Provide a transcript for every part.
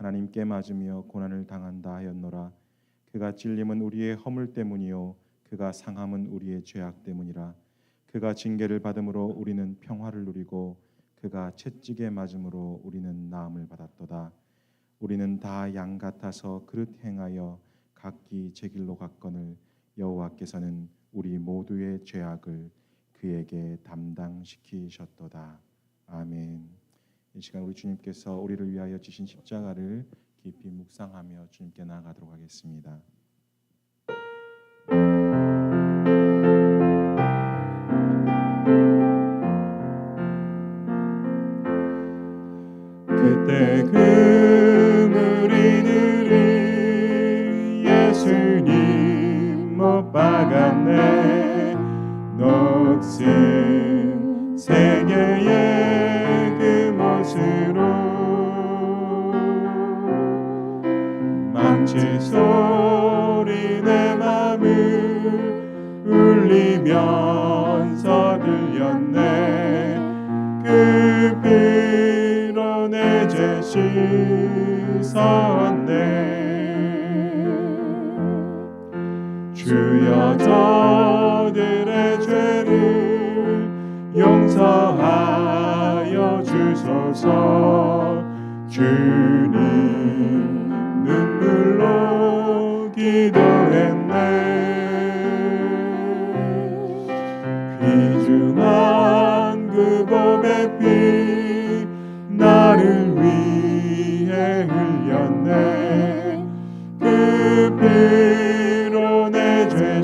하나님께 맞으며 고난을 당한다 하였노라. 그가 찔림은 우리의 허물 때문이요 그가 상함은 우리의 죄악 때문이라. 그가 징계를 받음으로 우리는 평화를 누리고 그가 채찍에 맞음으로 우리는 나음을 받았도다. 우리는 다 양 같아서 그릇 행하여 각기 제 길로 갔거늘 여호와께서는 우리 모두의 죄악을 그에게 담당시키셨도다. 아멘. 이 시간 우리 주님께서 우리를 위하여 지신 십자가를 깊이 묵상하며 주님께 나아가도록 하겠습니다. 그때 그 무리들이 예수님 못 박았네. 녹슨 세계의 그 못으로 망치 소리 내 맘을 울리면서 들렸네. 그 피로 내 죄 씻었네. 주여 저들의 죄를 용서하여 주소서. 주님 눈물로 기도했네. 귀중한 그 봄의 피 나를 위해 흘렸네. 그 피로 내 죄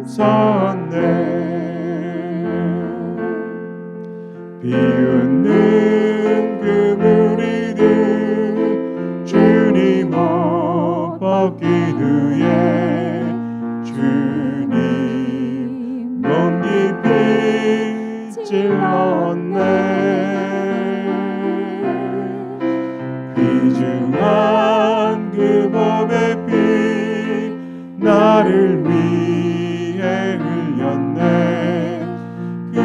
씻었네. 비웃는 그 무리들 주님 옷 벗긴 후에 주님 몸 깊이 찔렀네. 귀중한 그 봄의 피 나를 위해 흘렸네. 그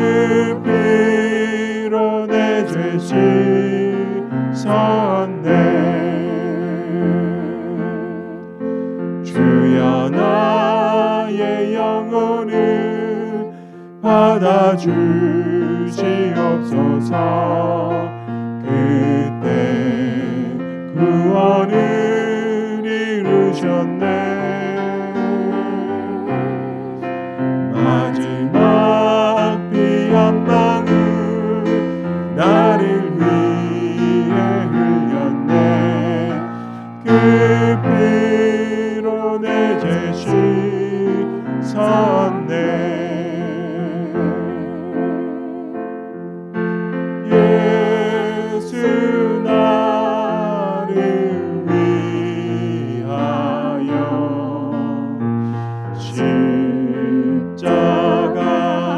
피로 내 죄 씻었네. 주여 나의 영혼을 받아주시옵소서. 그때 구원을 이루셨네. 마지막 피 한 방울 나를 위해 흘렸네. 그 피로 내 죄 씻었네. 예수 나를 위하여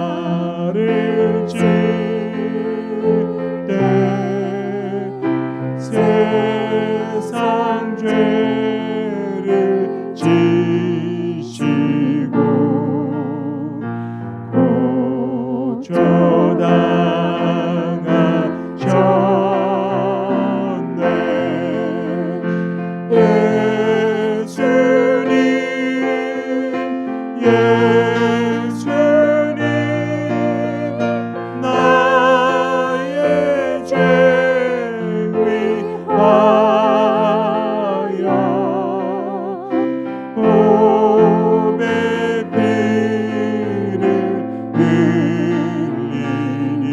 십자가를 질때 세상 죄를 지시고 고초당하셨네. 예수님 나의 죄 위하여 보배 피를 흘리니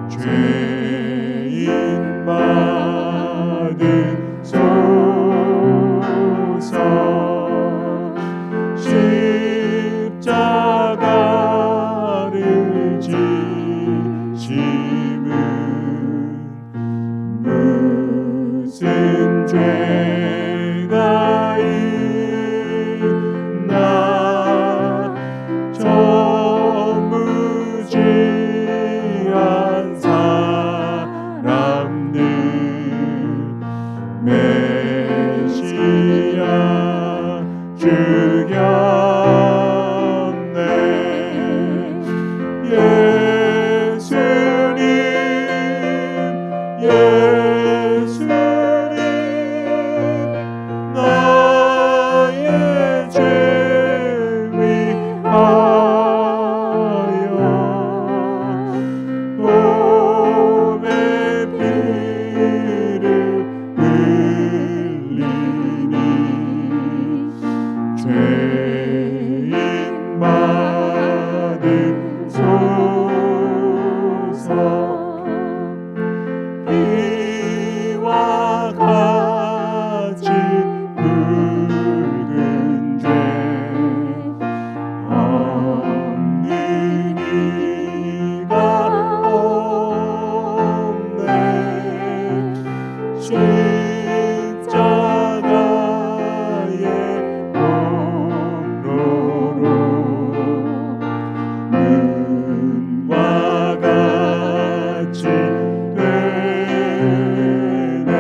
죄인 받으소서. 십자가를 지심은 무슨 죄가 있나. 저 무지한 사람들 메시아 죽였네. 예수님 나의 죄 위하여 몸에 피를 흘리니 죄인 받으소서. 이와 같이 붉은 죄 없는 이가 없네. 십자가의 공로로 은과 같이 되네.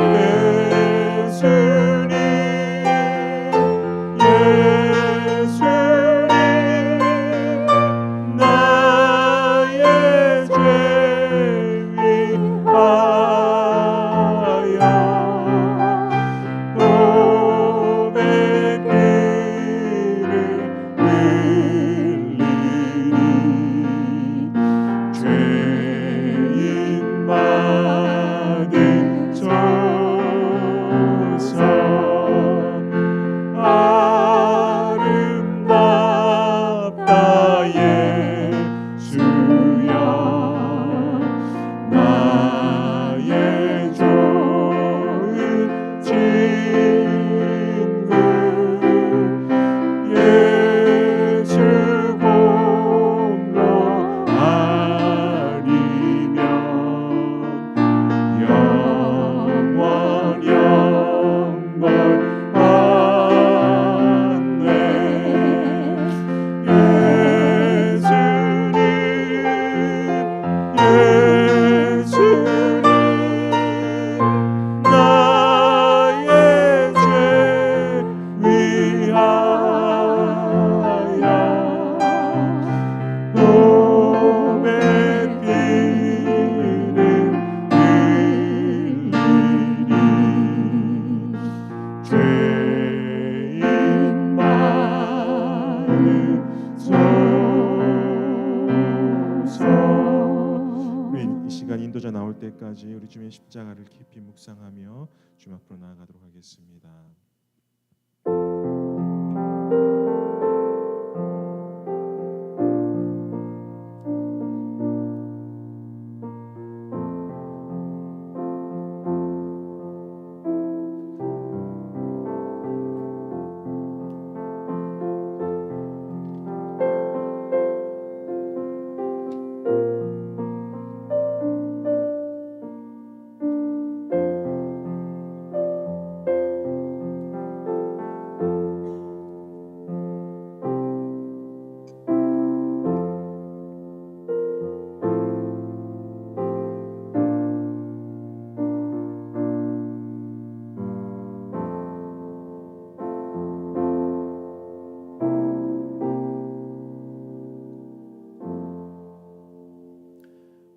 예수님 나의 죄 위하여 몸에 피를 흘리니 죄인 받으소서. 아름답다 예수여 나의 좋은 친구. 예수 공로 아니면 영원 안네. 예수님 나의 죄 위하여 몸에 피를 흘리니 죄인 받으소서. 우리 이 시간 인도자 나올 때까지 우리 주님의 십자가를 깊이 묵상하며 주님 앞으로 나아가도록 하겠습니다.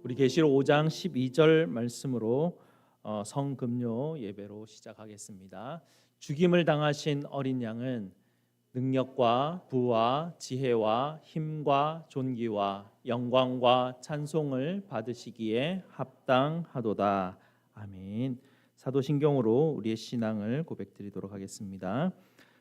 우리 계시록 5장 12절 말씀으로 성금요 예배로 시작하겠습니다. 죽임을 당하신 어린 양은 능력과 부와 지혜와 힘과 존귀와 영광과 찬송을 받으시기에 합당하도다. 아멘. 사도신경으로 우리의 신앙을 고백드리도록 하겠습니다.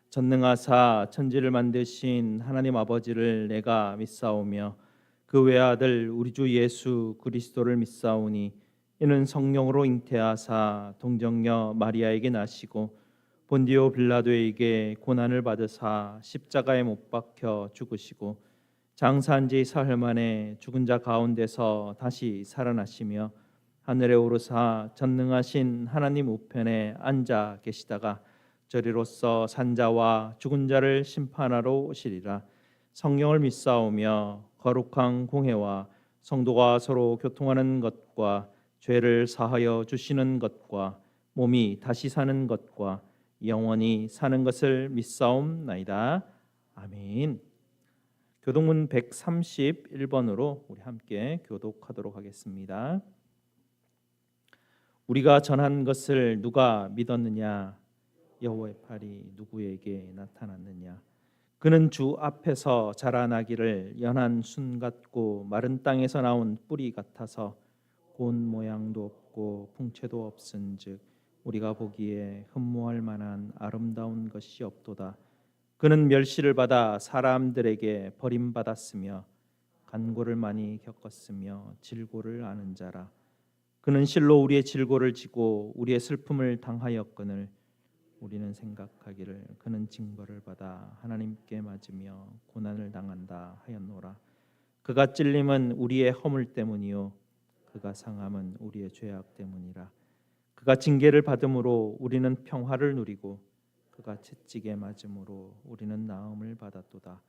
전능하사 천지를 만드신 하나님 아버지를 내가 믿사오며 그 외아들 우리 주 예수 그리스도를 믿사오니 이는 성령으로 잉태하사 동정녀 마리아에게 나시고 본디오 빌라도에게 고난을 받으사 십자가에 못 박혀 죽으시고 장사한 지 사흘 만에 죽은 자 가운데서 다시 살아나시며 하늘에 오르사 전능하신 하나님 우편에 앉아 계시다가 저리로서 산자와 죽은 자를 심판하러 오시리라. 성령을 믿사오며 거룩한 공회와 성도가 서로 교통하는 것과 죄를 사하여 주시는 것과 몸이 다시 사는 것과 영원히 사는 것을 믿사옵나이다. 아멘. 교독문 131번으로 우리 함께 교독하도록 하겠습니다. 우리가 전한 것을 누가 믿었느냐? 여호와의 팔이 누구에게 나타났느냐? 그는 주 앞에서 자라나기를 연한 순 같고 마른 땅에서 나온 뿌리 같아서 고운 모양도 없고 풍채도 없은즉 우리가 보기에 흠모할 만한 아름다운 것이 없도다. 그는 멸시를 받아 사람들에게 버림받았으며 간고를 많이 겪었으며 질고를 아는 자라. 그는 실로 우리의 질고를 지고 우리의 슬픔을 당하였거늘 우리는 생각하기를 그는 징벌을 받아 하나님께 맞으며 고난을 당한다 하였노라. 그가 찔림은 우리의 허물 때문이요 그가 상함은 우리의 죄악 때문이라. 그가 징계를 받음으로 우리는 평화를 누리고 그가 채찍에 맞음으로 우리는 나음을 받았도다.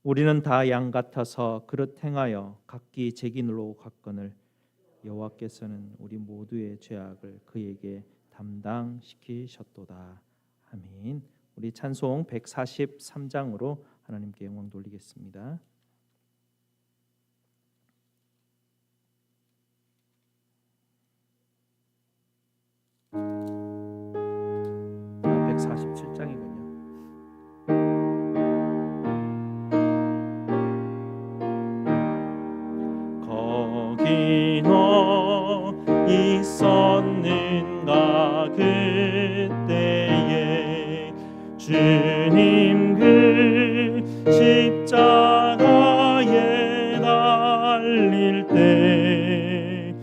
우리는 다 양 같아서 그릇 행하여 각기 제길로 갔거늘 여호와께서는 우리 모두의 죄악을 그에게 담당시키셨도다. 아멘. 우리 찬송 143장으로 하나님께 영광 돌리겠습니다. 147장이군요. 거기 너 있었는가 그때에 주님 그 십자가에 달릴 때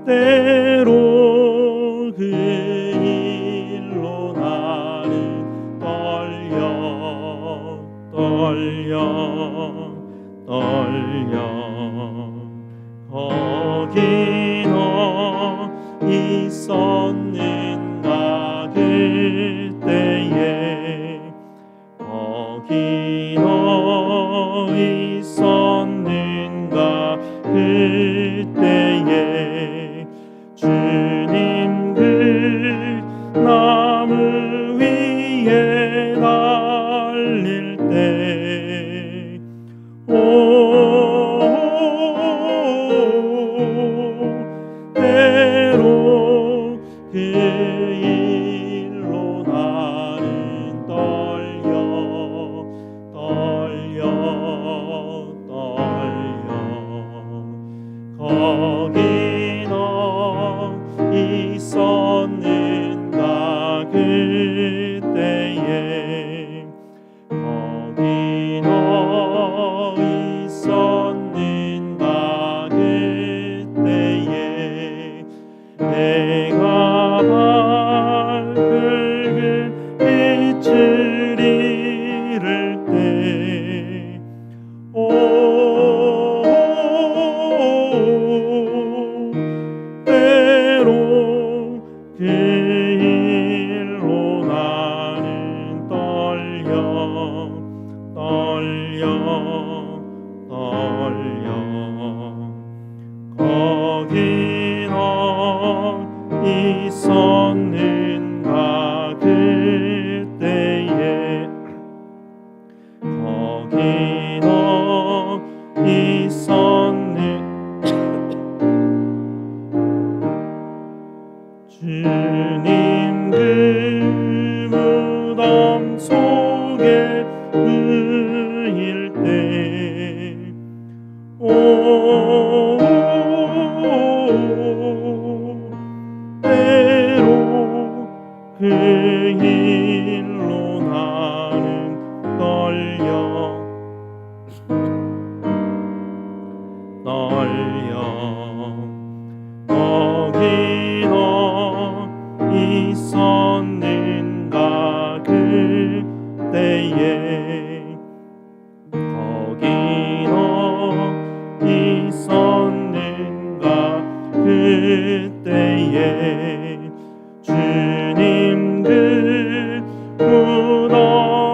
때로 그 일로 나는 떨려 거기 너 있었는가 그때에 거기 너 있었는가 그때에 주님 그 나무 위에 달릴 때 때로 그 일로 나는 거기 너 있었는가 그때에 거기 너 있었는가 그때에 내가 발을 비추리를 때 때로 그 일로 나는 떨려 거기 너 있었는가 그때에 거기 너 있었는 주님 그 무덤 속에 누일 때 때로 그 일로 나는 떨려 거기 너 있었는가 그때에 거기 너 있었는가 그때에 주님 그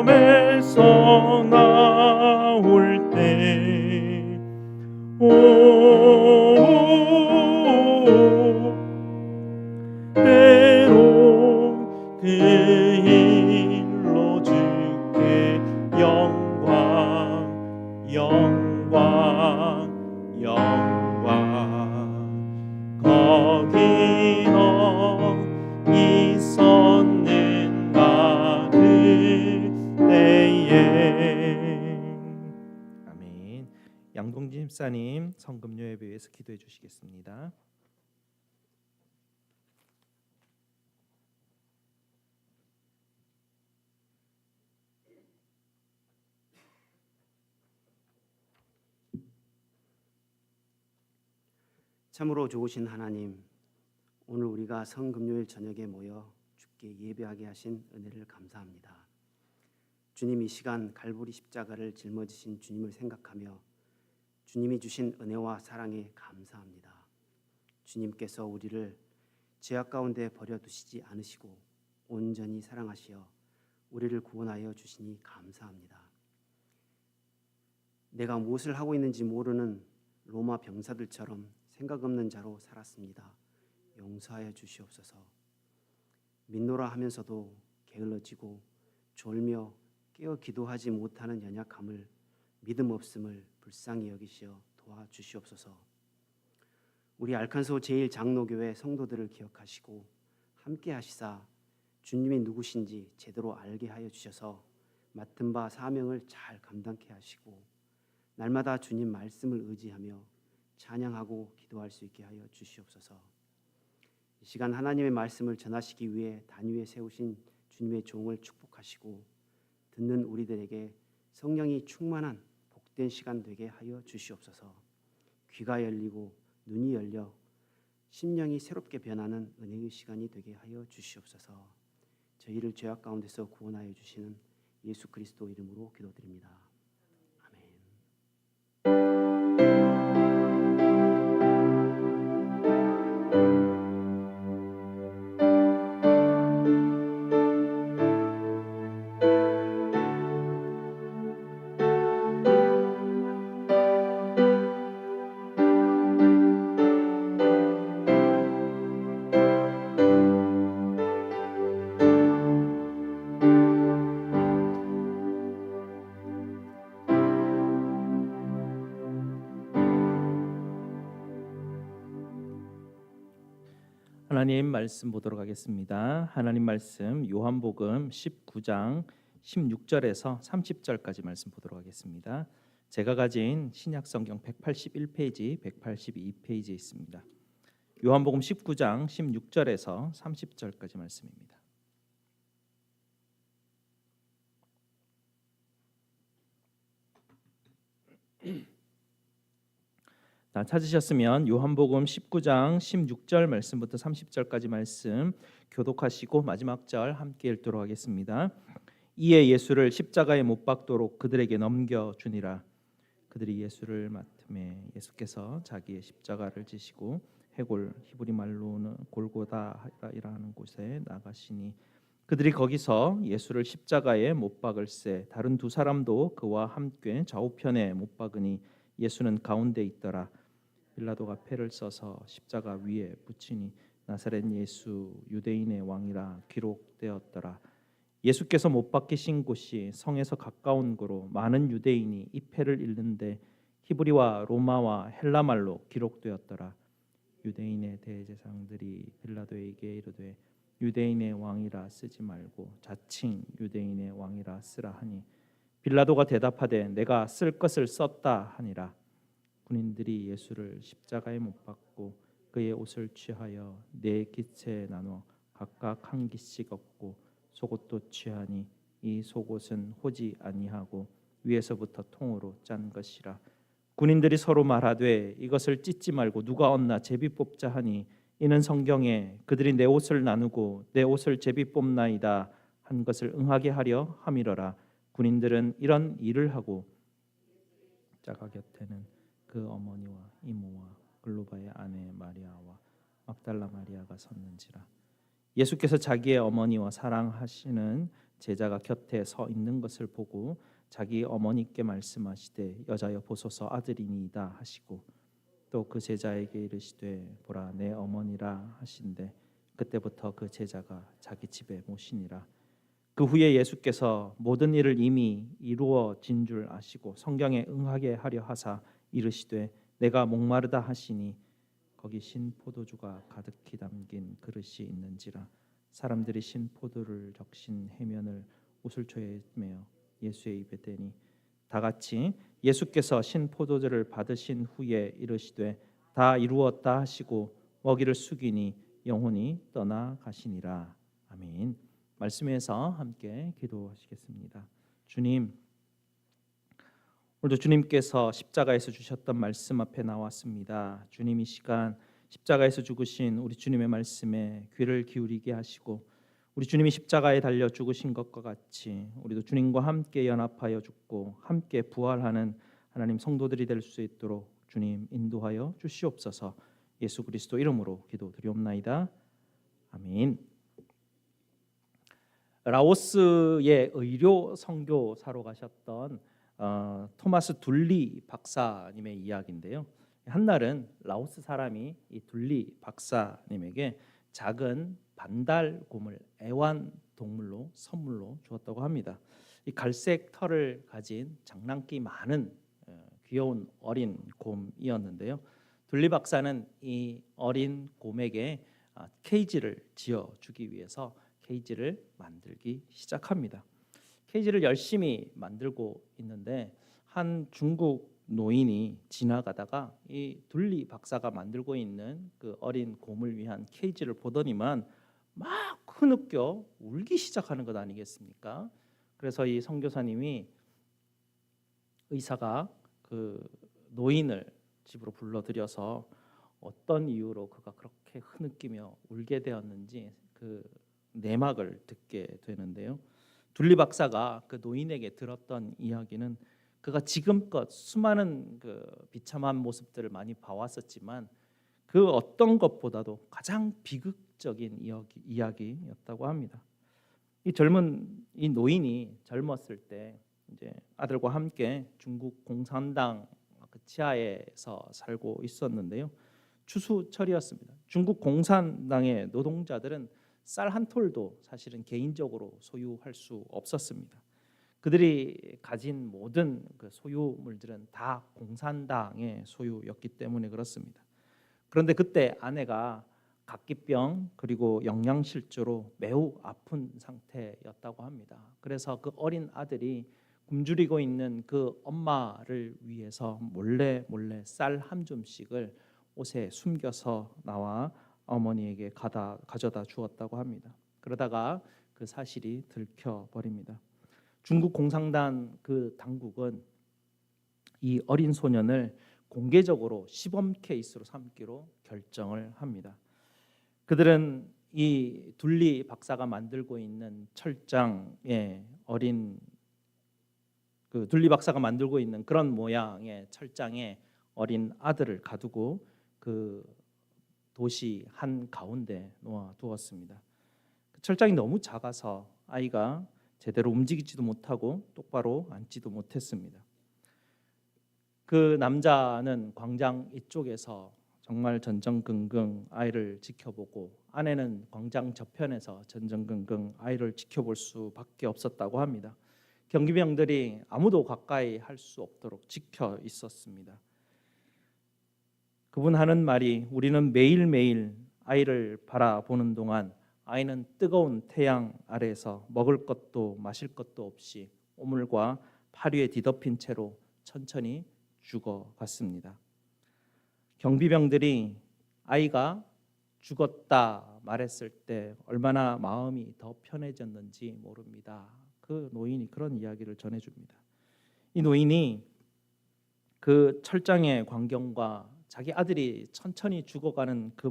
무덤에서 나올 때 양동진 집사님 성금요 예배 위해서 기도해 주시겠습니다. 참으로 좋으신 하나님, 오늘 우리가 성금요일 저녁에 모여 주께 예배하게 하신 은혜를 감사합니다. 주님, 이 시간 갈보리 십자가를 짊어지신 주님을 생각하며 주님이 주신 은혜와 사랑에 감사합니다. 주님께서 우리를 죄악 가운데 버려두시지 않으시고 온전히 사랑하시어 우리를 구원하여 주시니 감사합니다. 내가 무엇을 하고 있는지 모르는 로마 병사들처럼 생각 없는 자로 살았습니다. 용서하여 주시옵소서. 믿노라 하면서도 게을러지고 졸며 깨어 기도하지 못하는 연약함을, 믿음 없음을 불쌍히 여기시어 도와주시옵소서. 우리 알칸소 제1장로교회 성도들을 기억하시고 함께 하시사 주님이 누구신지 제대로 알게 하여 주셔서 맡은 바 사명을 잘 감당케 하시고 날마다 주님 말씀을 의지하며 찬양하고 기도할 수 있게 하여 주시옵소서. 이 시간 하나님의 말씀을 전하시기 위해 단위에 세우신 주님의 종을 축복하시고 듣는 우리들에게 성령이 충만한 복된 시간 되게 하여 주시옵소서. 귀가 열리고 눈이 열려 심령이 새롭게 변하는 은혜의 시간이 되게 하여 주시옵소서. 저희를 죄악 가운데서 구원하여 주시는 예수 그리스도 이름으로 기도드립니다. 하나님 말씀 보도록 하겠습니다. 하나님 말씀 요한복음 19장 16절에서 30절까지 말씀 보도록 하겠습니다. 제가 가진 신약 성경 181페이지, 182페이지에 있습니다. 요한복음 19장 16절에서 30절까지 말씀입니다. 다 찾으셨으면 요한복음 19장 16절 말씀부터 30절까지 말씀 교독하시고 마지막 절 함께 읽도록 하겠습니다. 이에 예수를 십자가에 못 박도록 그들에게 넘겨주니라. 그들이 예수를 맡음에 예수께서 자기의 십자가를 지시고 해골, 히브리 말로는 골고다이라 하는 곳에 나가시니 그들이 거기서 예수를 십자가에 못 박을새 다른 두 사람도 그와 함께 좌우편에 못 박으니 예수는 가운데 있더라. 빌라도가 패를 써서 십자가 위에 붙이니 나사렛 예수 유대인의 왕이라 기록되었더라. 예수께서 못 박히신 곳이 성에서 가까운 고로 많은 유대인이 이 패를 읽는데 히브리와 로마와 헬라말로 기록되었더라. 유대인의 대제사장들이 빌라도에게 이르되 유대인의 왕이라 쓰지 말고 자칭 유대인의 왕이라 쓰라 하니 빌라도가 대답하되 내가 쓸 것을 썼다 하니라. 군인들이 예수를 십자가에 못 박고 그의 옷을 취하여 네 기체에 나눠 각각 한 기씩 얻고 속옷도 취하니 이 속옷은 호지 아니하고 위에서부터 통으로 짠 것이라. 군인들이 서로 말하되 이것을 찢지 말고 누가 얻나 제비 뽑자 하니 이는 성경에 그들이 내 옷을 나누고 내 옷을 제비 뽑나이다 한 것을 응하게 하려 함이러라. 군인들은 이런 일을 하고 십자가 곁에는 그 어머니와 이모와 글로바의 아내 마리아와 막달라 마리아가 섰는지라. 예수께서 자기의 어머니와 사랑하시는 제자가 곁에 서 있는 것을 보고 자기 어머니께 말씀하시되 여자여 보소서 아들이니이다 하시고 또 그 제자에게 이르시되 보라 내 어머니라 하신대 그때부터 그 제자가 자기 집에 모시니라. 그 후에 예수께서 모든 일을 이미 이루어진 줄 아시고 성경에 응하게 하려 하사 이르시되 내가 목마르다 하시니 거기 신 포도주가 가득히 담긴 그릇이 있는지라. 사람들이 신 포도를 적신 해면을 옷을 조여매어 예수의 입에 대니 다 같이 예수께서 신 포도주를 받으신 후에 이르시되 다 이루었다 하시고 먹이를 숙이니 영혼이 떠나가시니라. 아멘. 말씀에서 함께 기도하시겠습니다. 주님, 오늘도 주님께서 십자가에서 주셨던 말씀 앞에 나왔습니다. 주님, 이 시간 십자가에서 죽으신 우리 주님의 말씀에 귀를 기울이게 하시고 우리 주님이 십자가에 달려 죽으신 것과 같이 우리도 주님과 함께 연합하여 죽고 함께 부활하는 하나님 성도들이 될 수 있도록 주님 인도하여 주시옵소서. 예수 그리스도 이름으로 기도드리옵나이다. 아멘. 라오스의 의료 선교사로 가셨던 토마스 둘리 박사님의 이야기인데요. 한날은 라오스 사람이 이 둘리 박사님에게 작은 반달곰을 애완동물로 선물로 주었다고 합니다. 이 갈색 털을 가진 장난기 많은 귀여운 어린 곰이었는데요. 둘리 박사는 이 어린 곰에게 케이지를 지어주기 위해서 케이지를 만들기 시작합니다. 케이지를 열심히 만들고 있는데 한 중국 노인이 지나가다가 이 둘리 박사가 만들고 있는 그 어린 곰을 위한 케이지를 보더니만 막 흐느껴 울기 시작하는 것 아니겠습니까? 그래서 이 선교사님이 의사가 그 노인을 집으로 불러들여서 어떤 이유로 그가 그렇게 흐느끼며 울게 되었는지 그 내막을 듣게 되는데요. 둘리 박사가 그 노인에게 들었던 이야기는 그가 지금껏 수많은 그 비참한 모습들을 많이 봐왔었지만 그 어떤 것보다도 가장 비극적인 이야기였다고 합니다. 이 노인이 젊었을 때 이제 아들과 함께 중국 공산당 그 치하에서 살고 있었는데요. 추수철이었습니다. 중국 공산당의 노동자들은 쌀 한 톨도 사실은 개인적으로 소유할 수 없었습니다. 그들이 가진 모든 그 소유물들은 다 공산당의 소유였기 때문에 그렇습니다. 그런데 그때 아내가 각기병 그리고 영양실조로 매우 아픈 상태였다고 합니다. 그래서 그 어린 아들이 굶주리고 있는 그 엄마를 위해서 몰래 쌀 한 줌씩을 옷에 숨겨서 나와 어머니에게 가져다 주었다고 합니다. 그러다가 그 사실이 들켜버립니다. 중국 공산당 그 당국은 이 어린 소년을 공개적으로 시범 케이스로 삼기로 결정을 합니다. 그들은 이 둘리 박사가 만들고 있는 철장에 둘리 박사가 만들고 있는 그런 모양의 철장에 어린 아들을 가두고 그 도시 한 가운데 놓아 두었습니다. 그 철장이 너무 작아서 아이가 제대로 움직이지도 못하고 똑바로 앉지도 못했습니다. 그 남자는 광장 이쪽에서 정말 전전긍긍 아이를 지켜보고 아내는 광장 저편에서 전전긍긍 아이를 지켜볼 수밖에 없었다고 합니다. 경비병들이 아무도 가까이 할 수 없도록 지켜 있었습니다. 그분 하는 말이 우리는 매일매일 아이를 바라보는 동안 아이는 뜨거운 태양 아래에서 먹을 것도 마실 것도 없이 오물과 파류에 뒤덮인 채로 천천히 죽어갔습니다. 경비병들이 아이가 죽었다 말했을 때 얼마나 마음이 더 편해졌는지 모릅니다. 그 노인이 그런 이야기를 전해줍니다. 이 노인이 그 철장의 광경과 자기 아들이 천천히 죽어가는 그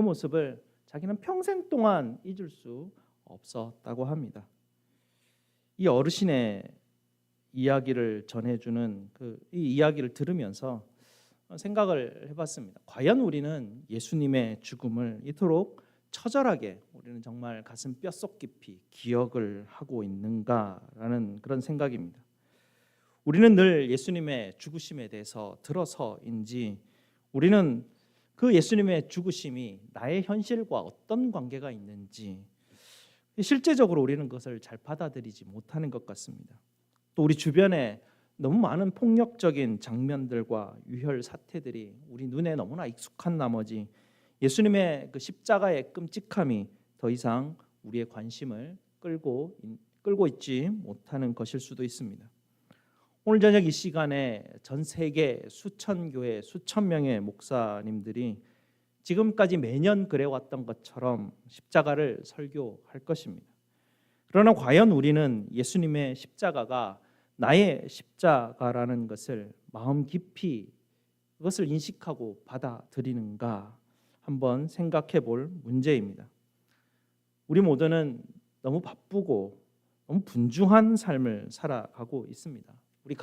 모습을 자기는 평생 동안 잊을 수 없었다고 합니다. 이 어르신의 이야기를 전해주는 이 이야기를 들으면서 생각을 해봤습니다. 과연 우리는 예수님의 죽음을 이토록 처절하게 우리는 정말 가슴 뼛속 깊이 기억을 하고 있는가라는 그런 생각입니다. 우리는 늘 예수님의 죽으심에 대해서 들어서인지 우리는 그 예수님의 죽으심이 나의 현실과 어떤 관계가 있는지 실제적으로 우리는 그것을 잘 받아들이지 못하는 것 같습니다. 또 우리 주변에 너무 많은 폭력적인 장면들과 유혈 사태들이 우리 눈에 너무나 익숙한 나머지 예수님의 그 십자가의 끔찍함이 더 이상 우리의 관심을 끌고 있지 못하는 것일 수도 있습니다. 오늘 저녁 이 시간에 전 세계 수천 교회 수천 명의 목사님들이 지금까지 매년 그래왔던 것처럼 십자가를 설교할 것입니다. 그러나 과연 우리는 예수님의 십자가가 나의 십자가라는 것을 마음 깊이 그것을 인식하고 받아들이는가 한번 생각해 볼 문제입니다. 우리 모두는 너무 바쁘고 너무 분주한 삶을 살아가고 있습니다. 우리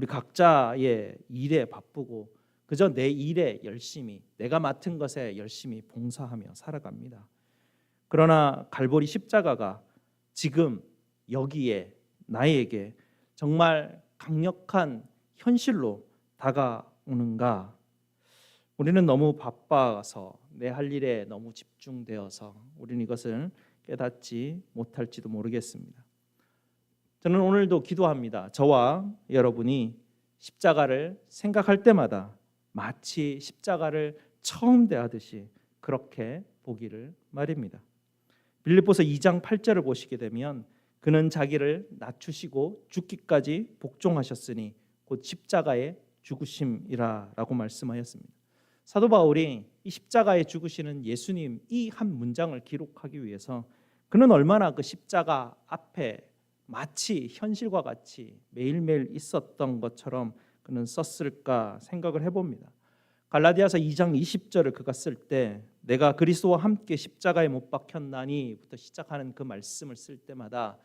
각자의 일에 바쁘고 그저 내 일에 열심히 내가 맡은 것에 열심히 봉사하며 살아갑니다. 그러나 갈보리 십자가가 지금 여기에 나에게 정말 강력한 현실로 다가오는가? 우리는 너무 바빠서 내 할 일에 너무 집중되어서 우리는 이것을 깨닫지 못할지도 모르겠습니다. 저는 오늘도 기도합니다. 저와 여러분이 십자가를 생각할 때마다 마치 십자가를 처음 대하듯이 그렇게 보기를 말입니다. 빌립보서 2장 8절을 보시게 되면 그는 자기를 낮추시고 죽기까지 복종하셨으니 곧 십자가의 죽으심이라라고 말씀하였습니다. 사도 바울이 이 십자가에 죽으시는 예수님 이 한 문장을 기록하기 위해서 그는 얼마나 그 십자가 앞에 마치 현실과 같이 매일매일 있었던 것처럼 그는 썼을까 생각을 해봅니다. 갈라디아서 2장 20절을 그가 쓸 때 내가 그리스도와 함께 십자가에 못 박혔나니부터 시작하는 그 말씀을 쓸 때마다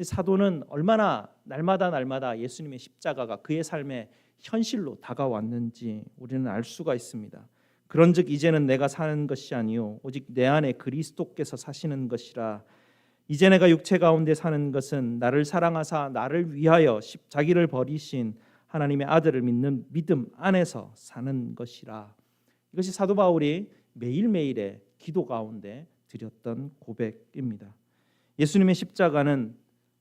사도는 얼마나 날마다 예수님의 십자가가 그의 삶의 현실로 다가왔는지 우리는 알 수가 있습니다. 그런즉 이제는 내가 사는 것이 아니요 오직 내 안에 그리스도께서 사시는 것이라. 이제 내가 육체 가운데 사는 것은 나를 사랑하사 나를 위하여 자기를 버리신 하나님의 아들을 믿는 믿음 안에서 사는 것이라. 이것이 사도 바울이 매일매일의 기도 가운데 드렸던 고백입니다. 예수님의 십자가는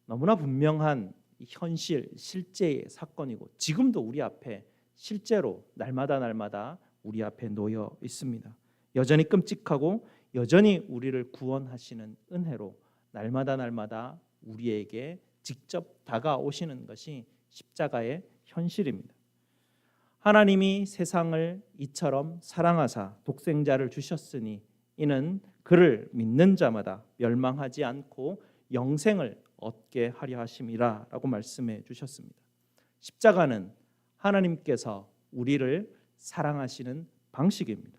너무나 분명한 현실, 실제의 사건이고 지금도 우리 앞에 실제로 날마다 우리 앞에 놓여 있습니다. 여전히 끔찍하고 여전히 우리를 구원하시는 은혜로 날마다 우리에게 직접 다가오시는 것이 십자가의 현실입니다. 하나님이 세상을 이처럼 사랑하사 독생자를 주셨으니 이는 그를 믿는 자마다 멸망하지 않고 영생을 얻게 하려 하심이라 라고 말씀해 주셨습니다. 십자가는 하나님께서 우리를 사랑하시는 방식입니다.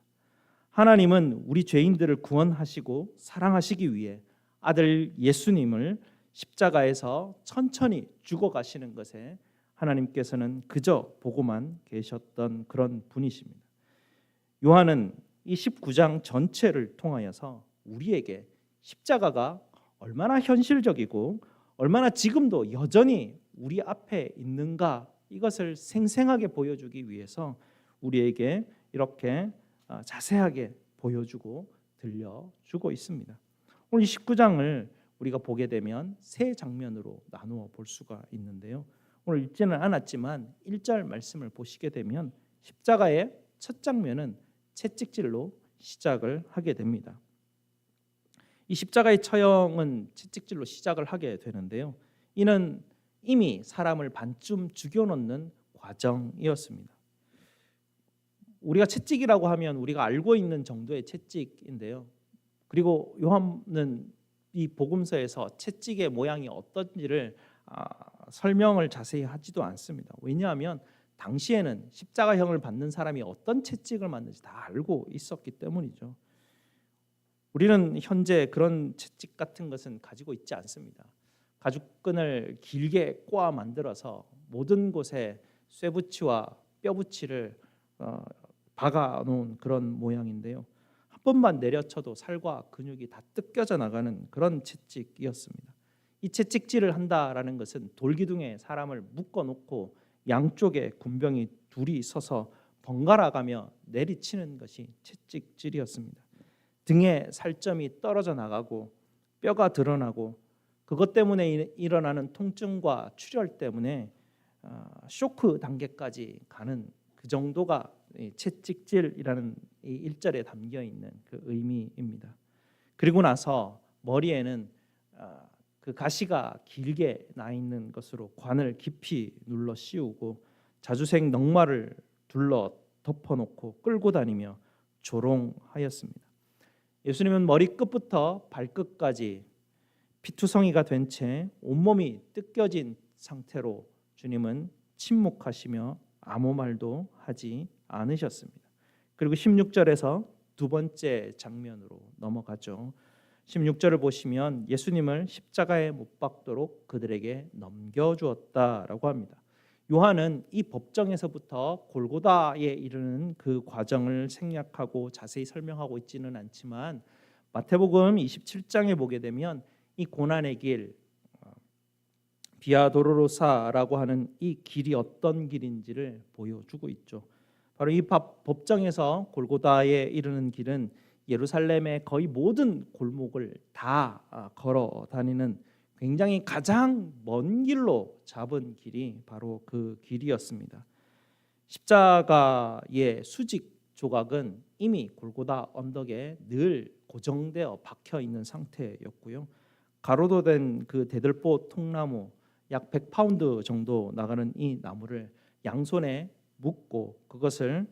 하나님은 우리 죄인들을 구원하시고 사랑하시기 위해 아들 예수님을 십자가에서 천천히 죽어가시는 것에 하나님께서는 그저 보고만 계셨던 그런 분이십니다. 요한은 이 19장 전체를 통하여서 우리에게 십자가가 얼마나 현실적이고 얼마나 지금도 여전히 우리 앞에 있는가 이것을 생생하게 보여주기 위해서 우리에게 이렇게 자세하게 보여주고 들려주고 있습니다. 오늘 이 19장을 우리가 보게 되면 세 장면으로 나누어 볼 수가 있는데요. 오늘 읽지는 않았지만 1절 말씀을 보시게 되면 십자가의 첫 장면은 채찍질로 시작을 하게 됩니다. 이 십자가의 처형은 채찍질로 시작을 하게 되는데요. 이는 이미 사람을 반쯤 죽여놓는 과정이었습니다. 우리가 채찍이라고 하면 우리가 알고 있는 정도의 채찍인데요. 그리고 요한은 이 복음서에서 채찍의 모양이 어떤지를 설명을 자세히 하지도 않습니다. 왜냐하면 당시에는 십자가형을 받는 사람이 어떤 채찍을 맞는지 다 알고 있었기 때문이죠. 우리는 현재 그런 채찍 같은 것은 가지고 있지 않습니다. 가죽끈을 길게 꼬아 만들어서 모든 곳에 쇠붙이와 뼈붙이를 박아놓은 그런 모양인데요. 한 번만 내려쳐도 살과 근육이 다 뜯겨져 나가는 그런 채찍이었습니다. 이 채찍질을 한다라는 것은 돌기둥에 사람을 묶어놓고 양쪽에 군병이 둘이 서서 번갈아가며 내리치는 것이 채찍질이었습니다. 등에 살점이 떨어져 나가고 뼈가 드러나고 그것 때문에 일어나는 통증과 출혈 때문에 쇼크 단계까지 가는 그 정도가 채찍질이라는 이 1절에 담겨 있는 그 의미입니다. 그리고 나서 머리에는 그 가시가 길게 나 있는 것으로 관을 깊이 눌러 씌우고 자주색 넝마를 둘러 덮어놓고 끌고 다니며 조롱하였습니다. 예수님은 머리끝부터 발끝까지 피투성이가 된 채 온몸이 뜯겨진 상태로 주님은 침묵하시며 아무 말도 하지 않으셨습니다. 그리고 16절에서 두 번째 장면으로 넘어가죠. 16절을 보시면 예수님을 십자가에 못 박도록 그들에게 넘겨주었다라고 합니다. 요한은 이 법정에서부터 골고다에 이르는 그 과정을 생략하고 자세히 설명하고 있지는 않지만 마태복음 27장에 보게 되면 이 고난의 길 비아 도로로사라고 하는 이 길이 어떤 길인지를 보여주고 있죠. 바로 이 법정에서 골고다에 이르는 길은 예루살렘의 거의 모든 골목을 다 걸어 다니는 굉장히 가장 먼 길로 잡은 길이 바로 그 길이었습니다. 십자가의 수직 조각은 이미 골고다 언덕에 늘 고정되어 박혀 있는 상태였고요. 가로도 된 그 대들보 통나무 약 100파운드 정도 나가는 이 나무를 양손에 묶고 그것을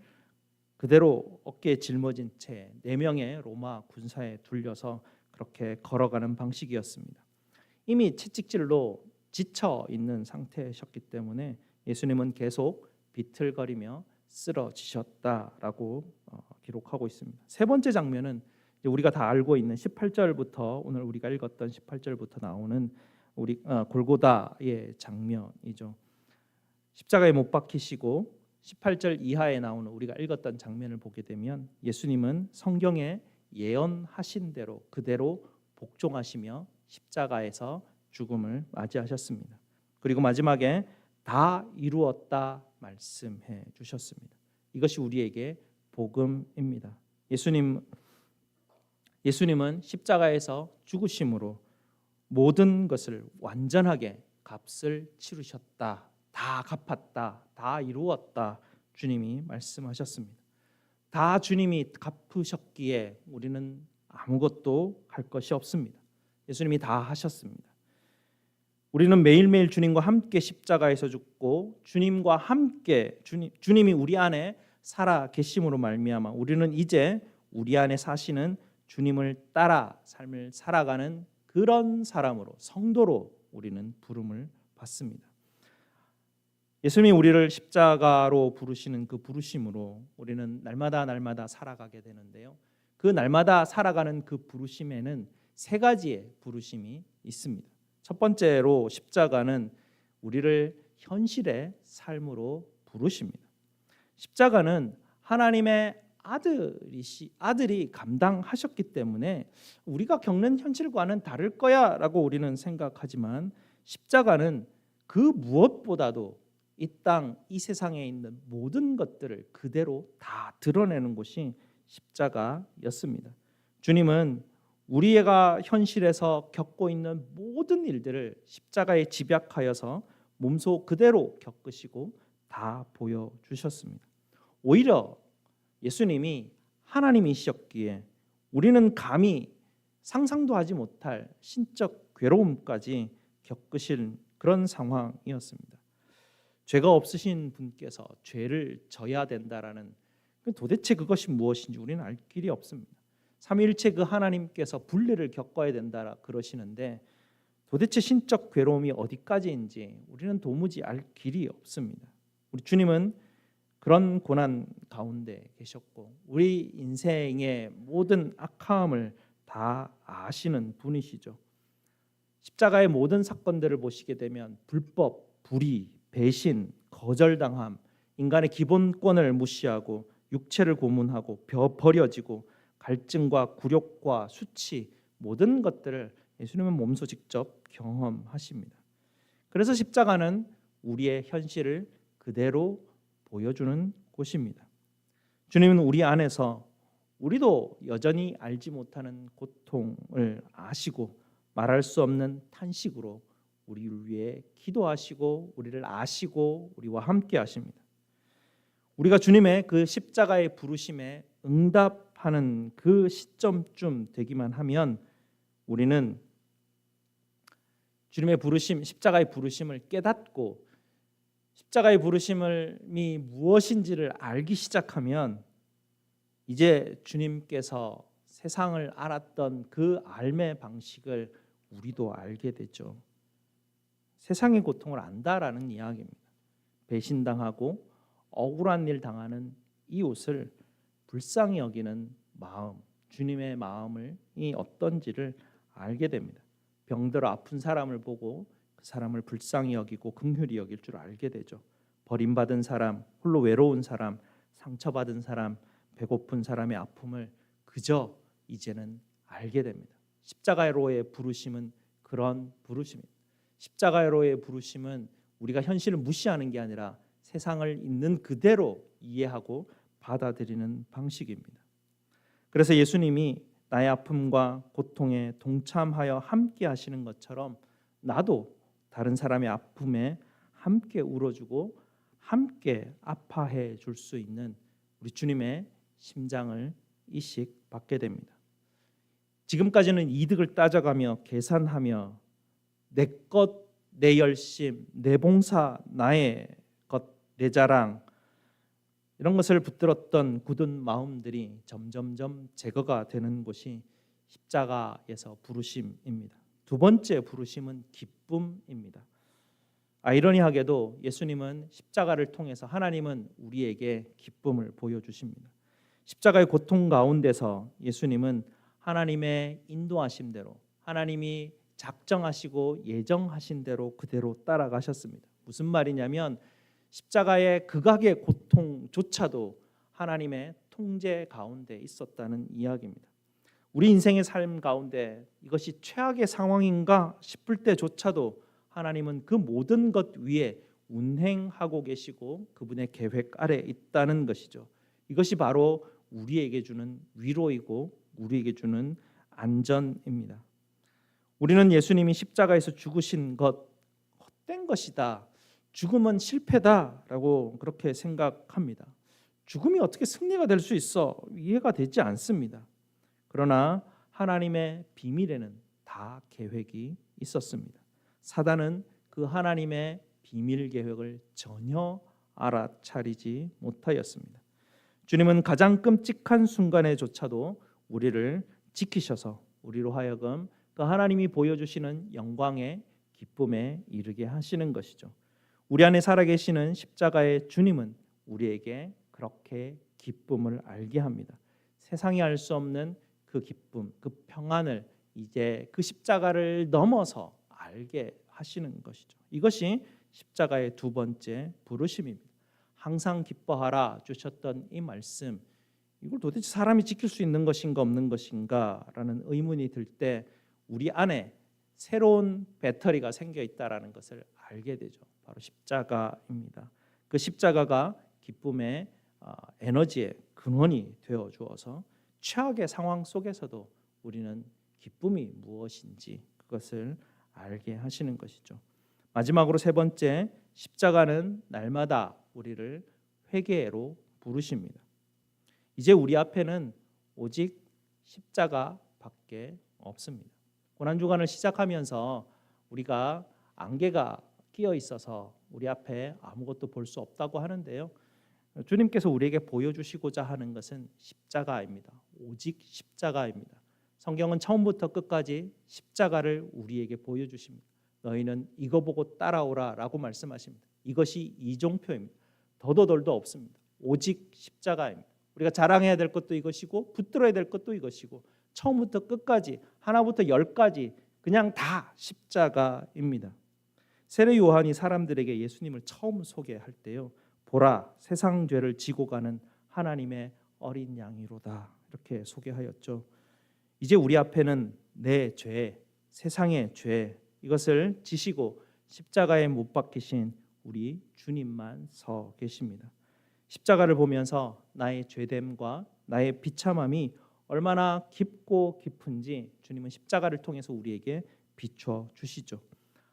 그대로 어깨에 짊어진 채 4명의 로마 군사에 둘려서 그렇게 걸어가는 방식이었습니다. 이미 채찍질로 지쳐 있는 상태셨기 때문에 예수님은 계속 비틀거리며 쓰러지셨다라고 기록하고 있습니다. 세 번째 장면은 우리가 다 알고 있는 18절부터 오늘 우리가 읽었던 18절부터 나오는 우리 골고다의 장면이죠. 십자가에 못 박히시고 18절 이하에 나오는 우리가 읽었던 장면을 보게 되면 예수님은 성경에 예언하신 대로 그대로 복종하시며 십자가에서 죽음을 맞이하셨습니다. 그리고 마지막에 다 이루었다 말씀해 주셨습니다. 이것이 우리에게 복음입니다. 예수님은 십자가에서 죽으심으로 모든 것을 완전하게 값을 치르셨다. 다 갚았다. 다 이루었다. 주님이 말씀하셨습니다. 다 주님이 갚으셨기에 우리는 아무것도 할 것이 없습니다. 예수님이 다 하셨습니다. 우리는 매일매일 주님과 함께 십자가에서 죽고 주님과 함께 주님이 우리 안에 살아 계심으로 말미암아 우리는 이제 우리 안에 사시는 주님을 따라 삶을 살아가는 그런 사람으로 성도로 우리는 부름을 받습니다. 예수님이 우리를 십자가로 부르시는 그 부르심으로 우리는 날마다 살아가게 되는데요. 그 날마다 살아가는 그 부르심에는 세 가지의 부르심이 있습니다. 첫 번째로 십자가는 우리를 현실의 삶으로 부르십니다. 십자가는 하나님의 아들이 감당하셨기 때문에 우리가 겪는 현실과는 다를 거야라고 우리는 생각하지만 십자가는 그 무엇보다도 이 땅, 이 세상에 있는 모든 것들을 그대로 다 드러내는 곳이 십자가였습니다. 주님은 우리가 현실에서 겪고 있는 모든 일들을 십자가에 집약하여서 몸소 그대로 겪으시고 다 보여주셨습니다. 오히려 예수님이 하나님이셨기에 우리는 감히 상상도 하지 못할 신적 괴로움까지 겪으신 그런 상황이었습니다. 죄가 없으신 분께서 죄를 져야 된다라는 도대체 그것이 무엇인지 우리는 알 길이 없습니다. 삼위일체 그 하나님께서 분리를 겪어야 된다 그러시는데 도대체 신적 괴로움이 어디까지인지 우리는 도무지 알 길이 없습니다. 우리 주님은 그런 고난 가운데 계셨고 우리 인생의 모든 악함을 다 아시는 분이시죠. 십자가의 모든 사건들을 보시게 되면 불법, 불의, 배신, 거절당함, 인간의 기본권을 무시하고 육체를 고문하고 버려지고 갈증과 굴욕과 수치 모든 것들을 예수님은 몸소 직접 경험하십니다. 그래서 십자가는 우리의 현실을 그대로 보여주는 곳입니다. 주님은 우리 안에서 우리도 여전히 알지 못하는 고통을 아시고 말할 수 없는 탄식으로 우리를 위해 기도하시고 우리를 아시고 우리와 함께 하십니다. 우리가 주님의 그 십자가의 부르심에 응답하는 그 시점쯤 되기만 하면 우리는 주님의 부르심, 십자가의 부르심을 깨닫고 십자가의 부르심이 무엇인지를 알기 시작하면 이제 주님께서 세상을 알았던 그 삶의 방식을 우리도 알게 되죠. 세상의 고통을 안다라는 이야기입니다. 배신당하고 억울한 일 당하는 이웃을 불쌍히 여기는 마음, 주님의 마음이 어떤지를 알게 됩니다. 병들어 아픈 사람을 보고 그 사람을 불쌍히 여기고 긍휼히 여길 줄 알게 되죠. 버림받은 사람, 홀로 외로운 사람, 상처받은 사람, 배고픈 사람의 아픔을 그저 이제는 알게 됩니다. 십자가로의 부르심은 그런 부르심입니다. 십자가로의 부르심은 우리가 현실을 무시하는 게 아니라 세상을 있는 그대로 이해하고 받아들이는 방식입니다. 그래서 예수님이 나의 아픔과 고통에 동참하여 함께 하시는 것처럼 나도 다른 사람의 아픔에 함께 울어주고 함께 아파해 줄 수 있는 우리 주님의 심장을 이식 받게 됩니다. 지금까지는 이득을 따져가며 계산하며 내 것, 내 열심, 내 봉사, 나의 것, 내 자랑 이런 것을 붙들었던 굳은 마음들이 점점점 제거가 되는 곳이 십자가에서 부르심입니다. 두 번째 부르심은 기쁨입니다. 아이러니하게도 예수님은 십자가를 통해서 하나님은 우리에게 기쁨을 보여주십니다. 십자가의 고통 가운데서 예수님은 하나님의 인도하심대로 하나님이 작정하시고 예정하신 대로 그대로 따라가셨습니다. 무슨 말이냐면 십자가의 극악의 고통조차도 하나님의 통제 가운데 있었다는 이야기입니다. 우리 인생의 삶 가운데 이것이 최악의 상황인가 싶을 때조차도 하나님은 그 모든 것 위에 운행하고 계시고 그분의 계획 아래 있다는 것이죠. 이것이 바로 우리에게 주는 위로이고 우리에게 주는 안전입니다. 우리는 예수님이 십자가에서 죽으신 것 헛된 것이다, 죽음은 실패다라고 그렇게 생각합니다. 죽음이 어떻게 승리가 될 수 있어? 이해가 되지 않습니다. 그러나 하나님의 비밀에는 다 계획이 있었습니다. 사단은 그 하나님의 비밀 계획을 전혀 알아차리지 못하였습니다. 주님은 가장 끔찍한 순간에조차도 우리를 지키셔서 우리로 하여금 그 하나님이 보여주시는 영광의 기쁨에 이르게 하시는 것이죠. 우리 안에 살아계시는 십자가의 주님은 우리에게 그렇게 기쁨을 알게 합니다. 세상이 알 수 없는 그 기쁨, 그 평안을 이제 그 십자가를 넘어서 알게 하시는 것이죠. 이것이 십자가의 두 번째 부르심입니다. 항상 기뻐하라 주셨던 이 말씀, 이걸 도대체 사람이 지킬 수 있는 것인가 없는 것인가라는 의문이 들 때 우리 안에 새로운 배터리가 생겨 있다라는 것을 알게 되죠. 바로 십자가입니다. 그 십자가가 기쁨의 에너지의 근원이 되어 주어서 최악의 상황 속에서도 우리는 기쁨이 무엇인지 그것을 알게 하시는 것이죠. 마지막으로 세 번째, 십자가는 날마다 우리를 회개로 부르십니다. 이제 우리 앞에는 오직 십자가밖에 없습니다. 고난주간을 시작하면서 우리가 안개가 끼어 있어서 우리 앞에 아무것도 볼 수 없다고 하는데요. 주님께서 우리에게 보여주시고자 하는 것은 십자가입니다. 오직 십자가입니다. 성경은 처음부터 끝까지 십자가를 우리에게 보여주십니다. 너희는 이거 보고 따라오라 라고 말씀하십니다. 이것이 이종표입니다. 더도 덜도 없습니다. 오직 십자가입니다. 우리가 자랑해야 될 것도 이것이고 붙들어야 될 것도 이것이고 처음부터 끝까지 하나부터 열까지 그냥 다 십자가입니다. 세례 요한이 사람들에게 예수님을 처음 소개할 때요, 보라 세상 죄를 지고 가는 하나님의 어린 양이로다 이렇게 소개하였죠. 이제 우리 앞에는 내 죄, 세상의 죄 이것을 지시고 십자가에 못 박히신 우리 주님만 서 계십니다. 십자가를 보면서 나의 죄됨과 나의 비참함이 얼마나 깊고 깊은지 주님은 십자가를 통해서 우리에게 비춰 주시죠.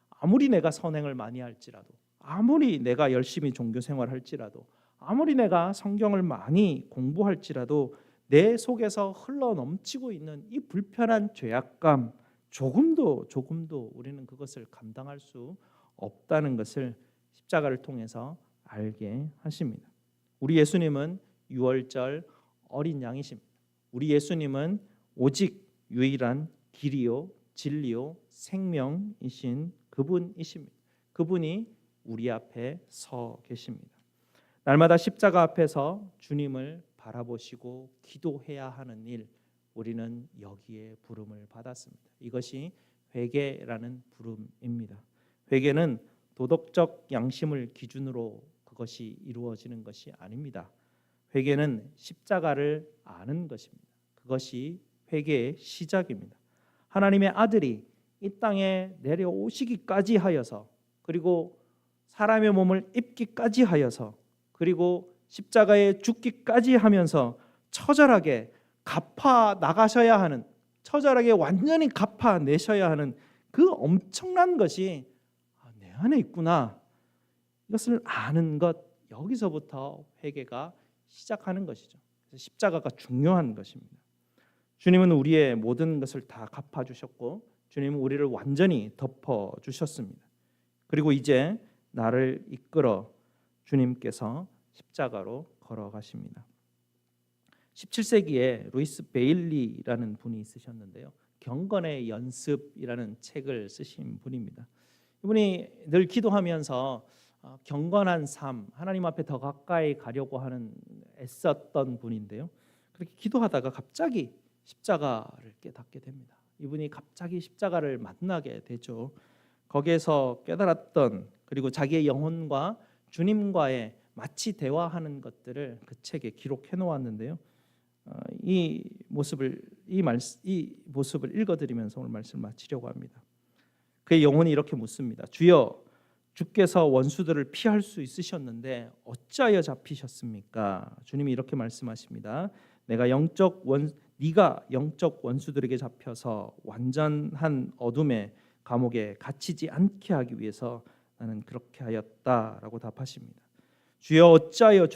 아무리 내가 선행을 많이 할지라도, 아무리 내가 열심히 종교 생활할지라도, 아무리 내가 성경을 많이 공부할지라도 내 속에서 흘러 넘치고 있는 이 불편한 죄악감, 조금도 우리는 그것을 감당할 수 없다는 것을 십자가를 통해서 알게 하십니다. 우리 예수님은 유월절 어린 양이십니다. 우리 예수님은 오직 유일한 길이요 진리요 생명이신 그분이십니다. 그분이 우리 앞에 서 계십니다. 날마다 십자가 앞에서 주님을 바라보시고 기도해야 하는 일, 우리는 여기에 부름을 받았습니다. 이것이 회개라는 부름입니다. 회개는 도덕적 양심을 기준으로 그것이 이루어지는 것이 아닙니다. 회개는 십자가를 아는 것입니다. 그것이 회개의 시작입니다. 하나님의 아들이 이 땅에 내려오시기까지 하여서, 그리고 사람의 몸을 입기까지 하여서, 그리고 십자가에 죽기까지 하면서 처절하게 갚아 나가셔야 하는, 처절하게 완전히 갚아 내셔야 하는 그 엄청난 것이 내 안에 있구나, 이것을 아는 것, 여기서부터 회개가 시작하는 것이죠. 그래서 십자가가 중요한 것입니다. 주님은 우리의 모든 것을 다 갚아주셨고, 주님은 우리를 완전히 덮어주셨습니다. 그리고 이제 나를 이끌어 주님께서 십자가로 걸어가십니다. 17세기에 루이스 베일리라는 분이 있으셨는데요, 경건의 연습이라는 책을 쓰신 분입니다. 이분이 늘 기도하면서 경건한 삶, 하나님 앞에 더 가까이 가려고 하는 애썼던 분인데요, 그렇게 기도하다가 갑자기 십자가를 깨닫게 됩니다. 이분이 갑자기 십자가를 만나게 되죠. 거기에서 깨달았던, 그리고 자기의 영혼과 주님과의 마치 대화하는 것들을 그 책에 기록해 놓았는데요, 이 모습을 읽어드리면서 오늘 말씀을 마치려고 합니다. 그의 영혼이 이렇게 묻습니다. 주여, 주께서 원수들을 피할 수 있으셨는데 어찌하여 잡히셨습니까? 주님이 이렇게 말씀하십니다. 네가 영적 원수들에게 잡혀서 완전한 어둠의 감옥에 갇히지 않게 하기 위해서 나는 그렇게 하였다라고 답하십니다. 주여 어찌하여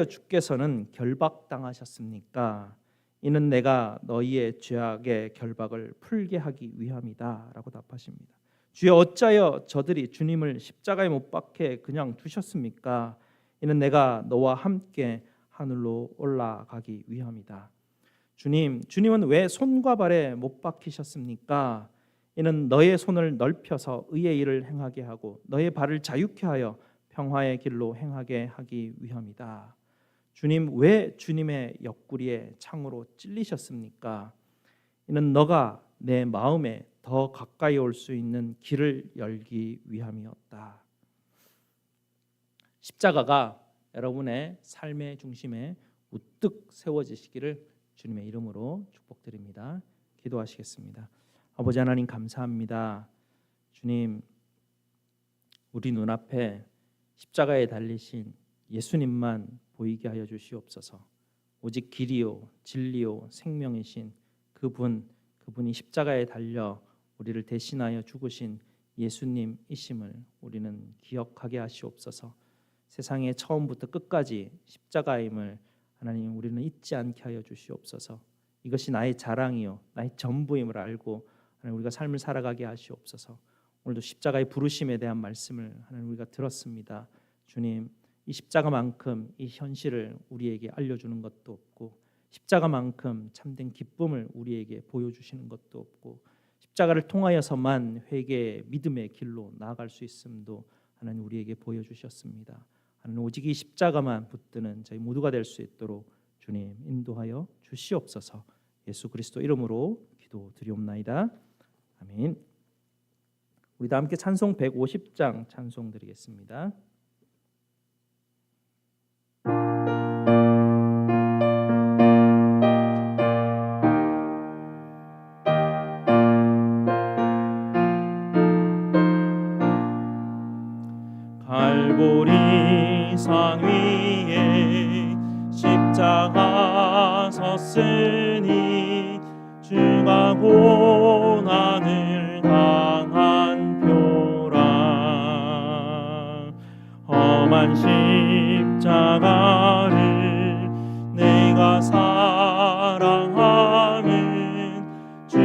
주께서는 결박당하셨습니까? 이는 내가 너희의 죄악의 결박을 풀게 하기 위함이다라고 답하십니다. 주여 어찌하여 저들이 주님을 십자가에 못 박혀 그냥 두셨습니까? 이는 내가 너와 함께 하늘로 올라가기 위함이다. 주님은 왜 손과 발에 못 박히셨습니까? 이는 너의 손을 넓혀서 의의 일을 행하게 하고 너의 발을 자유케 하여 평화의 길로 행하게 하기 위함이다. 주님, 왜 주님의 옆구리에 창으로 찔리셨습니까? 이는 너가 내 마음에 더 가까이 올 수 있는 길을 열기 위함이었다. 십자가가 여러분의 삶의 중심에 우뚝 세워지시기를 주님의 이름으로 축복드립니다. 기도하시겠습니다. 아버지 하나님, 감사합니다. 주님, 우리 눈앞에 십자가에 달리신 예수님만 보이게 하여 주시옵소서. 오직 길이요 진리요 생명이신 그분이 십자가에 달려 우리를 대신하여 죽으신 예수님이심을 우리는 기억하게 하시옵소서. 세상의 처음부터 끝까지 십자가임을 하나님 우리는 잊지 않게 하여 주시옵소서. 이것이 나의 자랑이요 나의 전부임을 알고 하나님 우리가 삶을 살아가게 하시옵소서. 오늘도 십자가의 부르심에 대한 말씀을 하나님 우리가 들었습니다. 주님, 이 십자가만큼 이 현실을 우리에게 알려주는 것도 없고, 십자가만큼 참된 기쁨을 우리에게 보여주시는 것도 없고, 십자가를 통하여서만 회개의 믿음의 길로 나아갈 수 있음도 하나님 우리에게 보여주셨습니다. 하나님 오직 이 십자가만 붙드는 저희 모두가 될 수 있도록 주님 인도하여 주시옵소서. 예수 그리스도 이름으로 기도드리옵나이다. 아멘. 우리 다 함께 찬송 150장 찬송 드리겠습니다. 갈보리 산 위에 십자가 섰으니 주가 고난을 당한 표라. 험한 십자가를 내가 사랑하는 주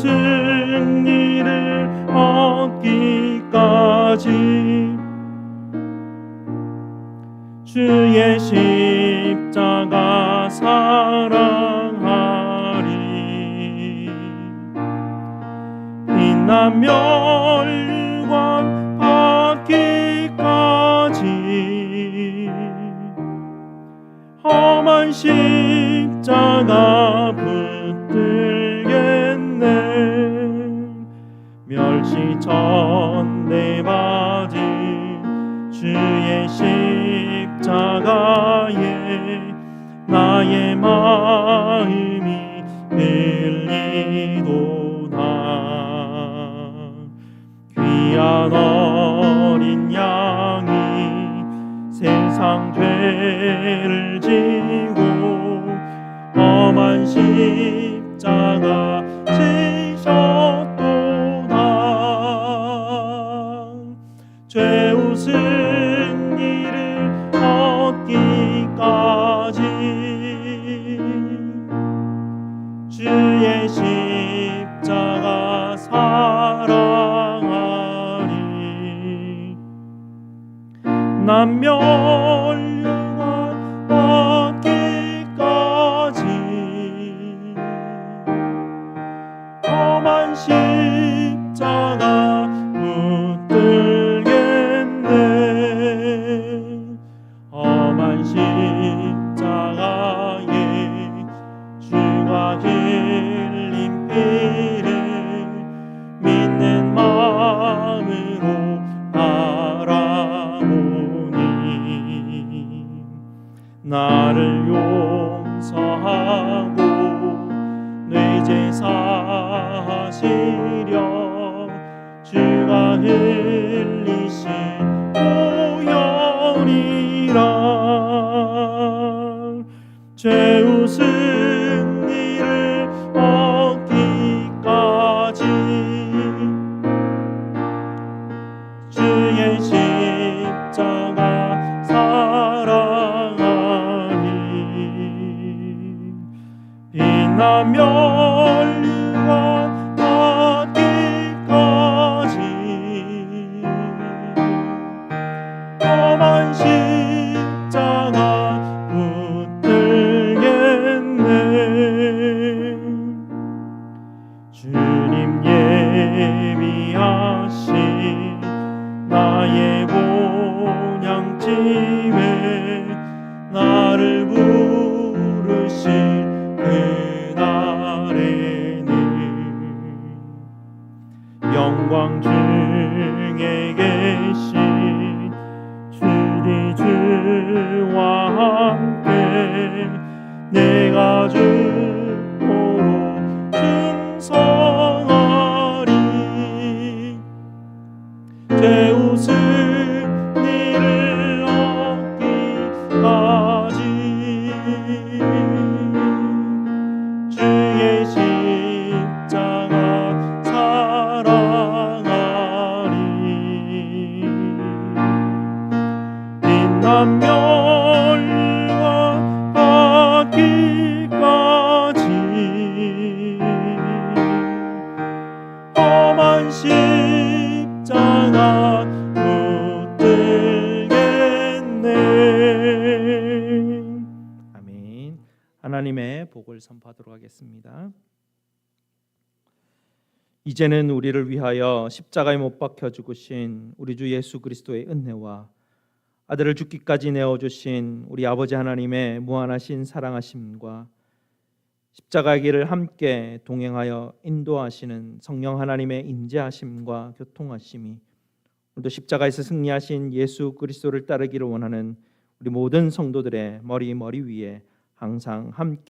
승리를 얻기까지 주의 십자가 사랑하리. 빛나며 멸류관 받기까지 험한 십자가 붙들겠네. 멸시천대 받은 주의 십자가에 나의 마음이 들리도다. 귀한 어린 양이 세상 죄를 지고 험한 십자가 지셨도다. 죄 웃은 이를 얻기까지 주의 십자가 사랑하리. 난 멸류관 받기까지 험한 십자가 붙들겠네. 험한 십자가에 주가 흘린 피를 믿는 마음으로 바라보니 나를 용서하고 내 죄 사하시려 주가 흘리신 보혈이라. 죄 웃은 이를 얻기까지 주의 십자가 사랑하리. 빛나며 멸류관 받기까지 험한 십자가 붙들겠네. 주님 예비하신 나의 본향집에 나를 부르신 그날에는 영광 중에 계신 주리 주와 함께 내가 주도록 충성하리. 죄 웃은 이를 얻기까지 주의 십자가 사랑하리. 빛난 멸류관 받기까지 험한 십자가 붙들겠네. 아멘. 하나님의 복을 선포하도록 하겠습니다. 이제는 우리를 위하여 십자가에 못 박혀 죽으신 우리 주 예수 그리스도의 은혜와 아들을 죽기까지 내어주신 우리 아버지 하나님의 무한하신 사랑하심과 십자가의 길을 함께 동행하여 인도하시는 성령 하나님의 인재하심과 교통하심이 오늘도 십자가에서 승리하신 예수 그리스도를 따르기를 원하는 우리 모든 성도들의 머리 위에 항상 함께